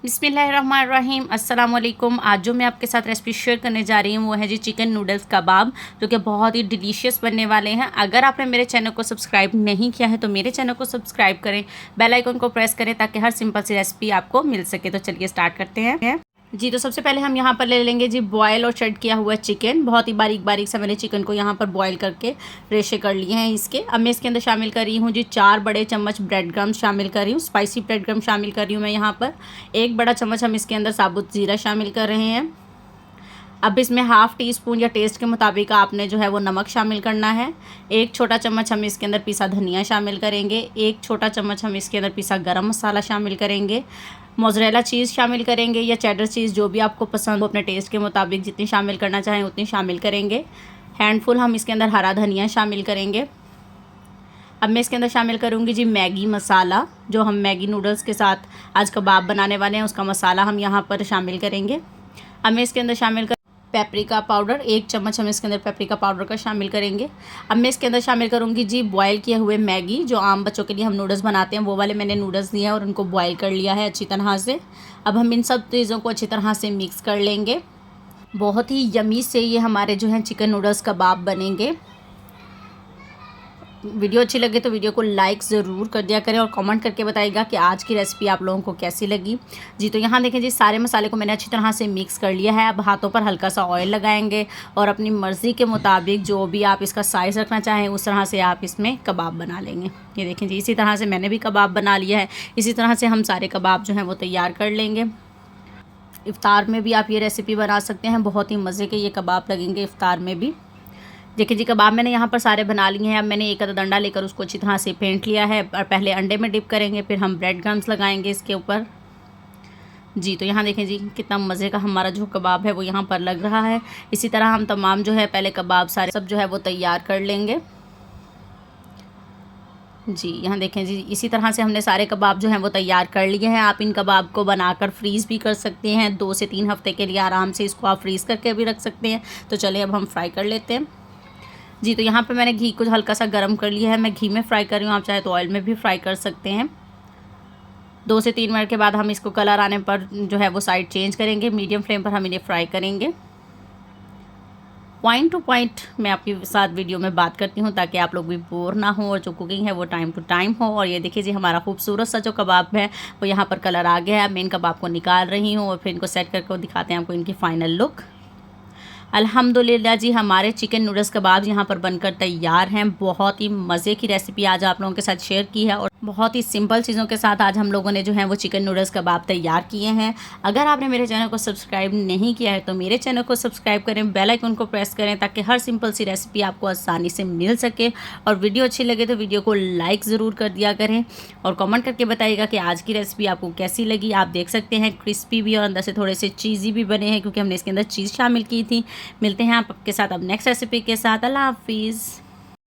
बिस्मिल्लाहिर्रहमानिर्रहीम अस्सलाम वालेकुम। आज जो मैं आपके साथ रेसिपी शेयर करने जा रही हूँ वो है जी चिकन नूडल्स कबाब, जो कि बहुत ही डिलीशियस बनने वाले हैं। अगर आपने मेरे चैनल को सब्सक्राइब नहीं किया है तो मेरे चैनल को सब्सक्राइब करें, बेल आइकन को प्रेस करें ताकि हर सिंपल सी रेसिपी आपको मिल सके। तो चलिए स्टार्ट करते हैं जी। तो सबसे पहले हम यहाँ पर ले लेंगे जी बॉयल और शर्ट किया हुआ चिकन। बहुत ही बारीक बारीक सा मैंने चिकन को यहाँ पर बॉयल करके रेशे कर लिए हैं इसके। अब मैं इसके अंदर शामिल कर रही हूँ जी 4 बड़े चम्मच ब्रेड क्रम शामिल कर रही हूँ, स्पाइसी ब्रेड क्रम शामिल कर रही हूँ मैं यहाँ पर। 1 बड़ा चम्मच हम इसके अंदर साबुत ज़ीरा शामिल कर रहे हैं। अब इसमें हाफ़ टी स्पून या टेस्ट के मुताबिक आपने जो है वो नमक शामिल करना है। 1 छोटा चम्मच हम इसके अंदर पिसा धनिया शामिल करेंगे। 1 छोटा चम्मच हम इसके अंदर पिसा गरम मसाला शामिल करेंगे। मोज़रेला चीज़ शामिल करेंगे या चेडर चीज़, जो भी आपको पसंद हो अपने टेस्ट के मुताबिक जितनी शामिल करना चाहें उतनी शामिल करेंगे। हैंडफुल हम इसके अंदर हरा धनिया शामिल करेंगे। अब मैं इसके अंदर शामिल करूँगी जी मैगी मसाला, जो हम मैगी नूडल्स के साथ आज कबाब बनाने वाले हैं उसका मसाला हम यहाँ पर शामिल करेंगे। अब मैं इसके अंदर शामिल पेपरिका पाउडर, 1 चम्मच हम इसके अंदर पेपरिका पाउडर का शामिल करेंगे। अब मैं इसके अंदर शामिल करूँगी जी बॉयल किए हुए मैगी, जो आम बच्चों के लिए हम नूडल्स बनाते हैं वो वाले मैंने नूडल्स लिए हैं और उनको बॉयल कर लिया है अच्छी तरह से। अब हम इन सब चीज़ों को अच्छी तरह से मिक्स कर लेंगे। बहुत ही यमी से ये हमारे जो हैं चिकन नूडल्स कबाब बनेंगे। वीडियो अच्छी लगे तो वीडियो को लाइक ज़रूर कर दिया करें और कमेंट करके बताइएगा कि आज की रेसिपी आप लोगों को कैसी लगी जी। तो यहाँ देखें जी सारे मसाले को मैंने अच्छी तरह से मिक्स कर लिया है। अब हाथों पर हल्का सा ऑयल लगाएंगे और अपनी मर्ज़ी के मुताबिक जो भी आप इसका साइज़ रखना चाहें उस तरह से आप इसमें कबाब बना लेंगे। ये देखें जी इसी तरह से मैंने भी कबाब बना लिया है। इसी तरह से हम सारे कबाब जो हैं वो तैयार कर लेंगे। इफ़्तार में भी आप ये रेसिपी बना सकते हैं, बहुत ही मज़े के ये कबाब लगेंगे इफ़्तार में भी। देखिए जी कबाब मैंने यहाँ पर सारे बना लिए हैं। अब मैंने एक आधा डंडा लेकर उसको अच्छी तरह से फेंट लिया है और पहले अंडे में डिप करेंगे, फिर हम ब्रेड क्रम्स लगाएंगे इसके ऊपर जी। तो यहाँ देखें जी कितना मज़े का हमारा जो कबाब है वो यहाँ पर लग रहा है। इसी तरह हम तमाम जो है पहले कबाब सारे सब जो है वो तैयार कर लेंगे जी। यहाँ देखें जी इसी तरह से हमने सारे कबाब जो हैं वो तैयार कर लिए हैं। आप इन कबाब को बनाकर फ्रीज़ भी कर सकते हैं, 2 से 3 हफ़्ते के लिए आराम से इसको आप फ्रीज़ करके भी रख सकते हैं। तो चलिए अब हम फ्राई कर लेते हैं जी। तो यहाँ पे मैंने घी को हल्का सा गर्म कर लिया है, मैं घी में फ्राई कर रही हूँ, आप चाहे तो ऑयल में भी फ्राई कर सकते हैं। 2 से 3 मिनट के बाद हम इसको कलर आने पर जो है वो साइड चेंज करेंगे। मीडियम फ्लेम पर हम इन्हें फ्राई करेंगे। पॉइंट टू पॉइंट मैं आपके साथ वीडियो में बात करती हूँ ताकि आप लोग भी बोर ना हो और जो कुकिंग है वो टाइम टू टाइम हो। और ये देखिए जी हमारा खूबसूरत सा जो कबाब है वो यहाँ पर कलर आ गया है। मैं इन कबाब को निकाल रही हूँ और फिर इनको सेट करके दिखाते हैं आपको इनकी फ़ाइनल लुक। अल्हम्दुलिल्लाह जी हमारे चिकन नूडल्स कबाब यहाँ पर बनकर तैयार हैं। बहुत ही मज़े की रेसिपी आज आप लोगों के साथ शेयर की है और बहुत ही सिंपल चीज़ों के साथ आज हम लोगों ने जो है वो चिकन नूडल्स कबाब तैयार किए हैं। अगर आपने मेरे चैनल को सब्सक्राइब नहीं किया है तो मेरे चैनल को सब्सक्राइब करें, बेल आइकन को प्रेस करें ताकि हर सिंपल सी रेसिपी आपको आसानी से मिल सके। और वीडियो अच्छी लगे तो वीडियो को लाइक ज़रूर कर दिया करें और कमेंट करके बताइएगा कि आज की रेसिपी आपको कैसी लगी। आप देख सकते हैं क्रिस्पी भी और अंदर से थोड़े से चीज़ी भी बने हैं क्योंकि हमने इसके अंदर चीज़ शामिल की थी। मिलते हैं आपके साथ अब नेक्स्ट रेसिपी के साथ। अल्लाह हाफिज़।